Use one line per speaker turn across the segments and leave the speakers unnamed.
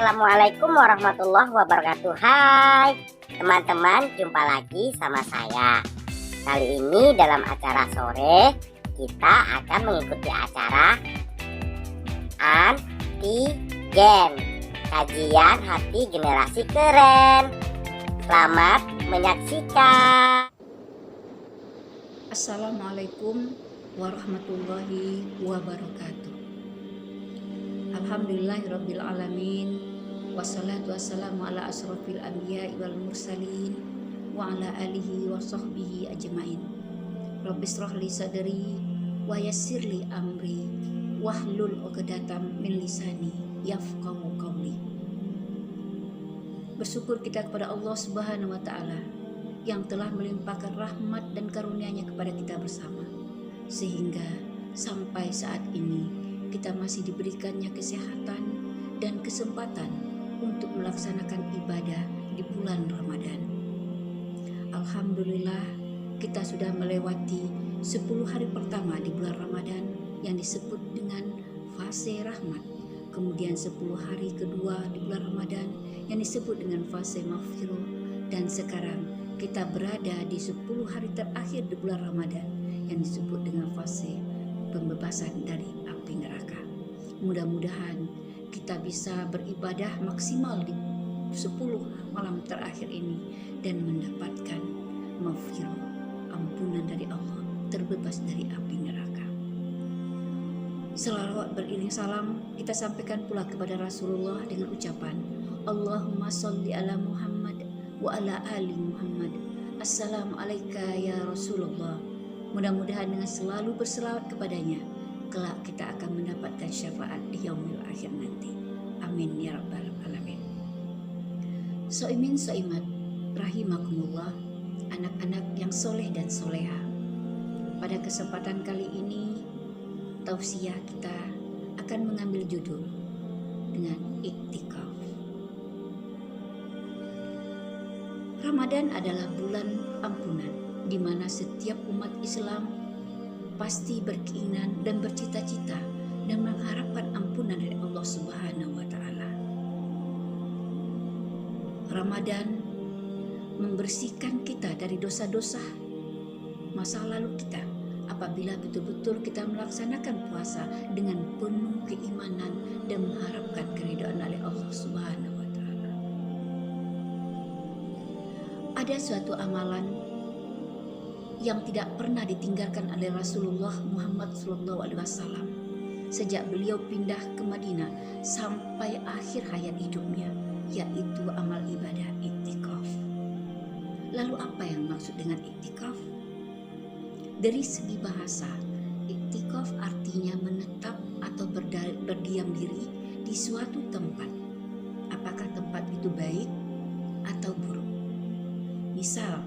Assalamualaikum warahmatullahi wabarakatuh. Hai teman-teman, jumpa lagi sama saya. Kali ini dalam acara sore kita akan mengikuti acara Antigen, kajian hati generasi keren. Selamat menyaksikan.
Assalamualaikum warahmatullahi wabarakatuh. Alhamdulillahirabbil alamin, wassalatu wassalamu ala asrofil anbiya'i wal mursalin wa ala alihi wa sahbihi ajmain. Rabbi shrah li sadri wa yassir li amri wahlul 'uqdatam min lisani yafqahu qawli. Bersyukur kita kepada Allah Subhanahu wa taala yang telah melimpahkan rahmat dan karunia-Nya kepada kita bersama, sehingga sampai saat ini kita masih diberikannya kesehatan dan kesempatan untuk melaksanakan ibadah di bulan Ramadan. Alhamdulillah, kita sudah melewati 10 hari pertama di bulan Ramadan yang disebut dengan fase rahmat. Kemudian 10 hari kedua di bulan Ramadan yang disebut dengan fase maghfirah. Dan sekarang kita berada di 10 hari terakhir di bulan Ramadan yang disebut dengan fase pembebasan dari api neraka. Mudah-mudahan kita bisa beribadah maksimal di 10 malam terakhir ini dan mendapatkan maghfirah, ampunan dari Allah, terbebas dari api neraka. Selawat beriring salam kita sampaikan pula kepada Rasulullah dengan ucapan Allahumma sholli ala Muhammad wa ala ali Muhammad. Assalamualaikum ya Rasulullah. Mudah-mudahan dengan selalu berselawat kepadanya, kelak kita akan mendapatkan syafaat di yaumil akhir nanti. Amin ya rabbal alamin. Soimin soimat rahimakumullah, anak-anak yang soleh dan soleha. Pada kesempatan kali ini tausiah kita akan mengambil judul dengan iktikaf. Ramadan adalah bulan ampunan, di mana setiap umat Islam pasti berkeinginan dan bercita-cita dan mengharapkan ampunan dari Allah Subhanahu wa taala. Ramadan membersihkan kita dari dosa-dosa masa lalu kita apabila betul-betul kita melaksanakan puasa dengan penuh keimanan dan mengharapkan keridhaan dari Allah Subhanahu wa taala. Ada suatu amalan yang tidak pernah ditinggalkan oleh Rasulullah Muhammad SAW sejak beliau pindah ke Madinah sampai akhir hayat hidupnya, yaitu amal ibadah iktikaf. Lalu apa yang maksud dengan iktikaf? Dari segi bahasa, iktikaf artinya menetap atau berdiam diri di suatu tempat. Apakah tempat itu baik atau buruk? Misal,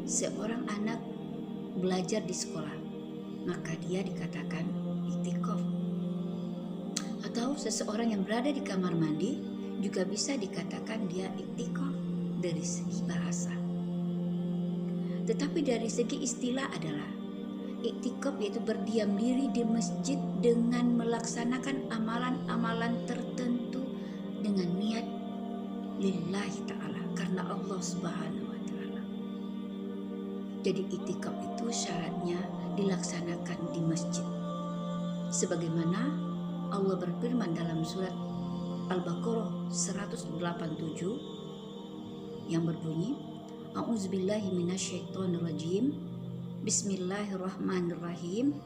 seorang anak belajar di sekolah, maka dia dikatakan iktikaf. Atau seseorang yang berada di kamar mandi juga bisa dikatakan dia iktikaf dari segi bahasa. Tetapi dari segi istilah adalah iktikaf yaitu berdiam diri di masjid dengan melaksanakan amalan-amalan tertentu dengan niat lillahi ta'ala, karena Allah Subhanahu wa ta'ala. Jadi iktikaf itu syaratnya dilaksanakan di masjid. Sebagaimana Allah berfirman dalam surat Al-Baqarah 187 yang berbunyi, A'udzubillahi minasyaitonirrajim. Bismillahirrahmanirrahim.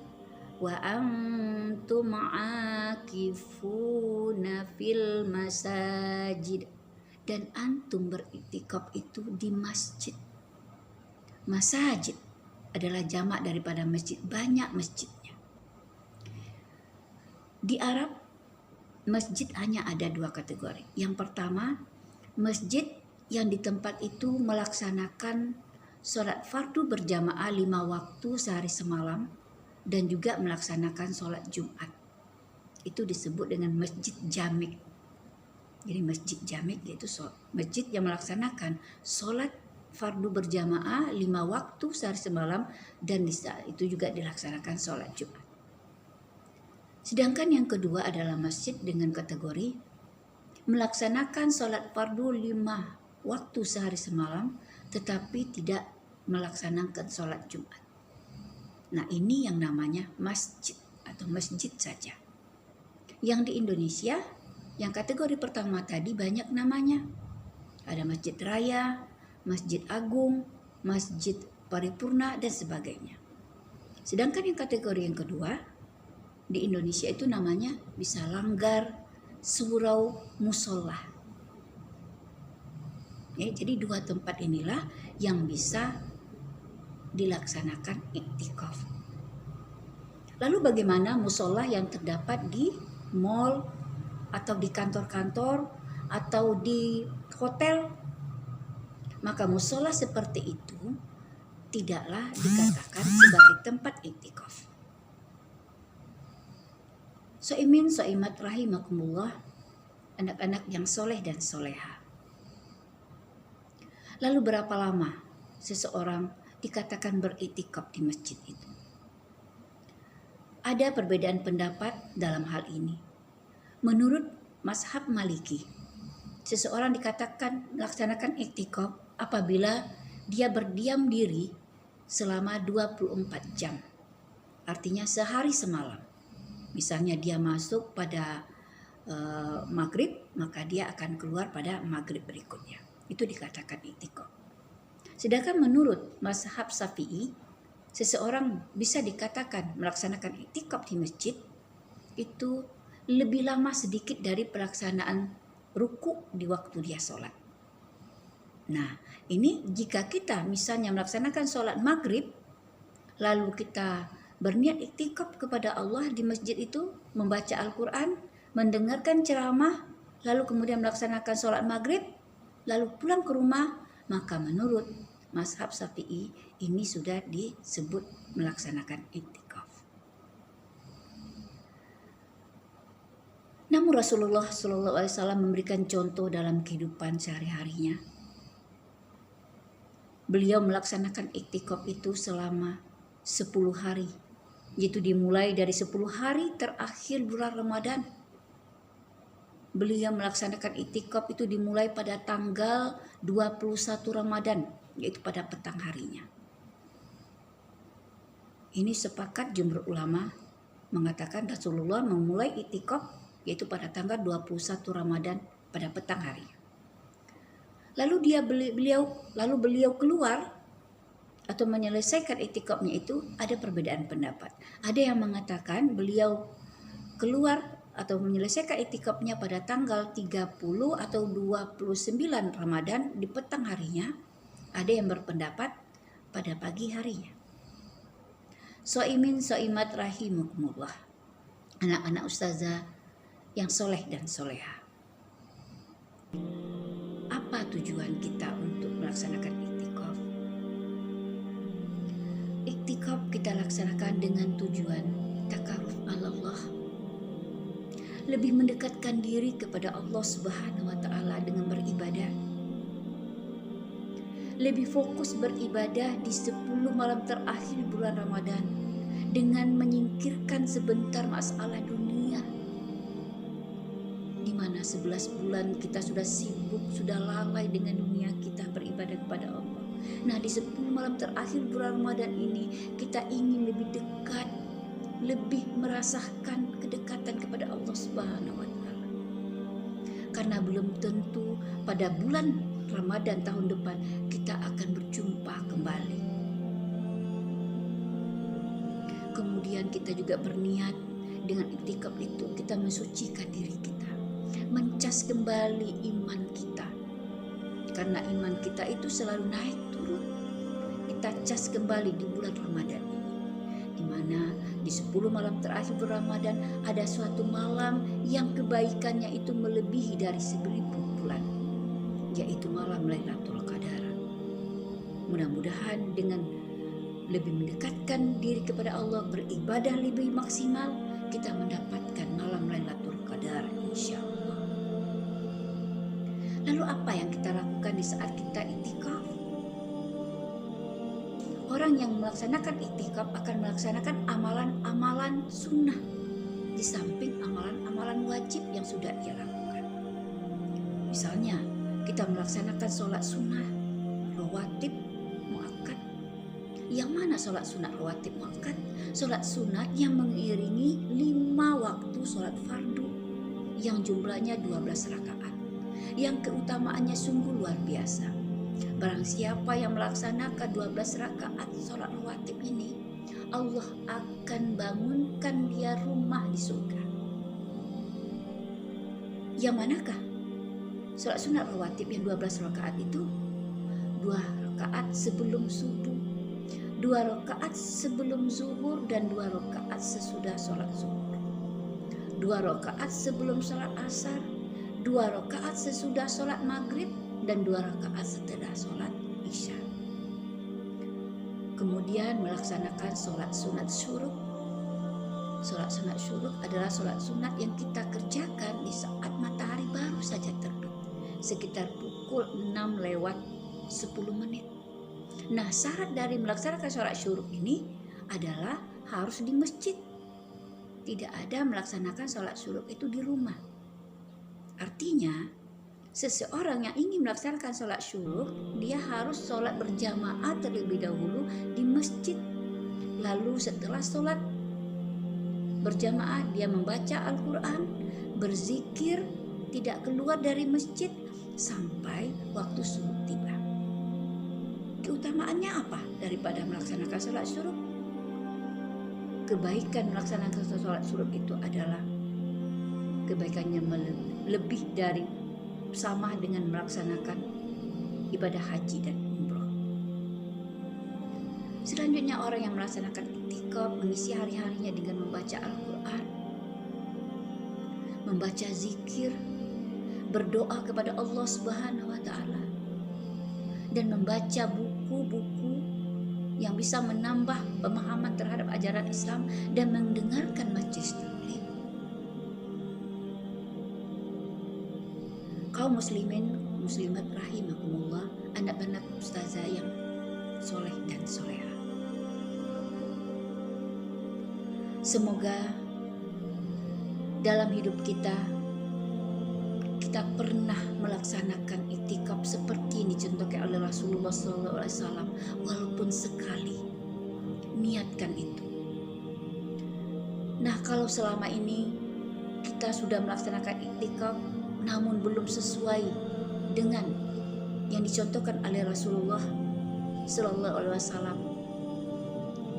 Wa antum aakifuna fil masajid. Dan antum beriktikaf itu di masjid. Masajid adalah jamak daripada masjid, banyak masjidnya. Di Arab, masjid hanya ada 2 kategori. Yang pertama, masjid yang di tempat itu melaksanakan sholat fardu berjamaah 5 waktu sehari semalam dan juga melaksanakan sholat Jumat. Itu disebut dengan masjid jamik. Jadi masjid jamik yaitu masjid yang melaksanakan sholat fardu berjamaah 5 waktu sehari semalam dan di saat itu juga dilaksanakan sholat Jumat. Sedangkan yang kedua adalah masjid dengan kategori melaksanakan sholat fardu 5 waktu sehari semalam, tetapi tidak melaksanakan sholat Jumat. Nah, ini yang namanya masjid atau masjid saja. Yang di Indonesia, yang kategori pertama tadi banyak namanya. Ada Masjid Raya, Masjid Agung, Masjid Paripurna, dan sebagainya. Sedangkan yang kategori yang kedua, di Indonesia itu namanya bisa langgar, surau, musola. Ya, jadi 2 tempat inilah yang bisa dilaksanakan iktikaf. Lalu bagaimana musola yang terdapat di mall atau di kantor-kantor atau di hotel? Maka musola seperti itu tidaklah dikatakan sebagai tempat iktikaf. Soimin soimat rahimakumullah, anak-anak yang soleh dan soleha. Lalu berapa lama seseorang dikatakan beriktikaf di masjid itu? Ada perbedaan pendapat dalam hal ini. Menurut mazhab Maliki, seseorang dikatakan melaksanakan iktikaf apabila dia berdiam diri selama 24 jam. Artinya sehari semalam. Misalnya dia masuk pada maghrib, maka dia akan keluar pada maghrib berikutnya. Itu dikatakan iktikaf. Sedangkan menurut mazhab Syafi'i, seseorang bisa dikatakan melaksanakan iktikaf di masjid itu lebih lama sedikit dari pelaksanaan ruku di waktu dia sholat. Nah, ini jika kita misalnya melaksanakan sholat maghrib, lalu kita berniat iktikaf kepada Allah di masjid itu, membaca Al-Quran, mendengarkan ceramah, lalu kemudian melaksanakan sholat maghrib, lalu pulang ke rumah, maka menurut mazhab Syafi'i ini sudah disebut melaksanakan iktikaf. Namun Rasulullah SAW memberikan contoh dalam kehidupan sehari-harinya. Beliau melaksanakan iktikaf itu selama 10 hari, yaitu dimulai dari 10 hari terakhir bulan Ramadan. Beliau melaksanakan iktikaf itu dimulai pada tanggal 21 Ramadan, yaitu pada petang harinya. Ini sepakat jumhur ulama mengatakan Rasulullah memulai iktikaf yaitu pada tanggal 21 Ramadan pada petang hari. Lalu beliau keluar atau menyelesaikan iktikafnya itu ada perbedaan pendapat. Ada yang mengatakan beliau keluar atau menyelesaikan iktikafnya pada tanggal 30 atau 29 Ramadan di petang harinya. Ada yang berpendapat pada pagi harinya. Soimin soimat rahimakumullah, anak-anak ustazah yang soleh dan soleha. Apa tujuan kita untuk melaksanakan iktikaf? Iktikaf kita laksanakan dengan tujuan takaruf Allah, lebih mendekatkan diri kepada Allah Subhanahu wa Ta'ala dengan beribadah, lebih fokus beribadah di 10 malam terakhir bulan Ramadan dengan menyingkirkan sebentar masalah dunia, di mana 11 bulan kita sudah sibuk, sudah lalai dengan dunia kita beribadah kepada Allah. Nah, di 10 malam terakhir bulan Ramadan ini kita ingin lebih dekat, lebih merasakan kedekatan kepada Allah Subhanahu wa Ta'ala. Karena belum tentu pada bulan Ramadan tahun depan kita akan berjumpa kembali. Kemudian kita juga berniat dengan iktikaf itu kita mensucikan diri kita, mencas kembali iman kita. Karena iman kita itu selalu naik turun. Kita cas kembali di bulan Ramadan ini, di mana di 10 malam terakhir bulan Ramadan ada suatu malam yang kebaikannya itu melebihi dari 1000 bulan, yaitu malam Lailatul Qadar. Mudah-mudahan dengan lebih mendekatkan diri kepada Allah, beribadah lebih maksimal, kita mendapatkan malam Lailatul Qadar insyaallah. Lalu apa yang kita lakukan di saat kita iktikaf? Orang yang melaksanakan iktikaf akan melaksanakan amalan-amalan sunnah di samping amalan-amalan wajib yang sudah ia lakukan. Misalnya kita melaksanakan sholat sunnah rawatib muakkad. Yang mana sholat sunnah rawatib muakkad? Sholat sunat yang mengiringi 5 waktu sholat fardu yang jumlahnya 12 rakaat, yang keutamaannya sungguh luar biasa. Barang siapa yang melaksanakan 12 rakaat sholat rawatib ini, Allah akan bangunkan dia rumah di surga. Yang manakah? Sholat sunat rawatib yang 12 rakaat itu 2 rakaat sebelum subuh, 2 rakaat sebelum zuhur, dan 2 rakaat sesudah sholat zuhur, 2 rakaat sebelum sholat asar, 2 rakaat sesudah sholat maghrib, dan 2 rakaat setelah sholat isya. Kemudian melaksanakan sholat sunat syuruk. Sholat sunat syuruk adalah sholat sunat yang kita kerjakan di saat matahari baru saja terbit, sekitar pukul 6 lewat 10 menit. Nah, syarat dari melaksanakan sholat syuruk ini adalah harus di masjid. Tidak ada melaksanakan sholat syuruk itu di rumah. Artinya, seseorang yang ingin melaksanakan sholat syuruk, dia harus sholat berjamaah terlebih dahulu di masjid. Lalu setelah sholat berjamaah, dia membaca Al-Quran, berzikir, tidak keluar dari masjid sampai waktu subuh tiba. Keutamaannya apa daripada melaksanakan sholat syuruk? Kebaikan melaksanakan sholat syuruk itu adalah kebaikannya lebih dari sama dengan melaksanakan ibadah haji dan umroh. Selanjutnya, orang yang melaksanakan iktikaf mengisi hari-harinya dengan membaca Al-Quran, membaca zikir, berdoa kepada Allah Subhanahu wa Ta'ala, dan membaca buku-buku yang bisa menambah pemahaman terhadap ajaran Islam dan mendengarkan majelis taklim. Kaum muslimin muslimat rahimakumullah, anak-anak ustazah yang soleh dan soleha, semoga dalam hidup kita pernah melaksanakan iktikaf seperti yang dicontohkan oleh Rasulullah SAW, walaupun sekali. Niatkan itu. Nah, kalau selama ini kita sudah melaksanakan iktikaf namun belum sesuai dengan yang dicontohkan oleh Rasulullah SAW,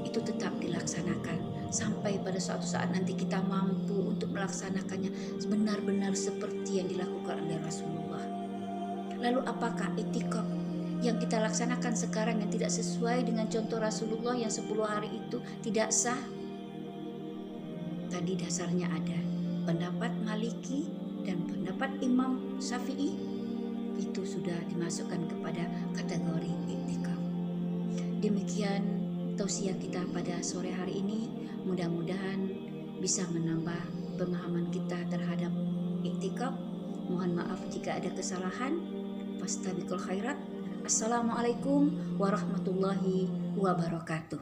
itu tetap dilaksanakan sampai pada suatu saat nanti kita mampu untuk melaksanakannya benar-benar seperti yang dilakukan oleh Rasulullah. Lalu apakah iktikaf yang kita laksanakan sekarang yang tidak sesuai dengan contoh Rasulullah yang 10 hari itu tidak sah? Tadi dasarnya ada pendapat Maliki dan pendapat Imam Syafi'i, itu sudah dimasukkan kepada kategori iktikaf. Demikian tausiah kita pada sore hari ini, mudah-mudahan bisa menambah pemahaman kita terhadap iktikaf. Mohon maaf jika ada kesalahan. Fastabiqul khairat. Assalamualaikum warahmatullahi wabarakatuh.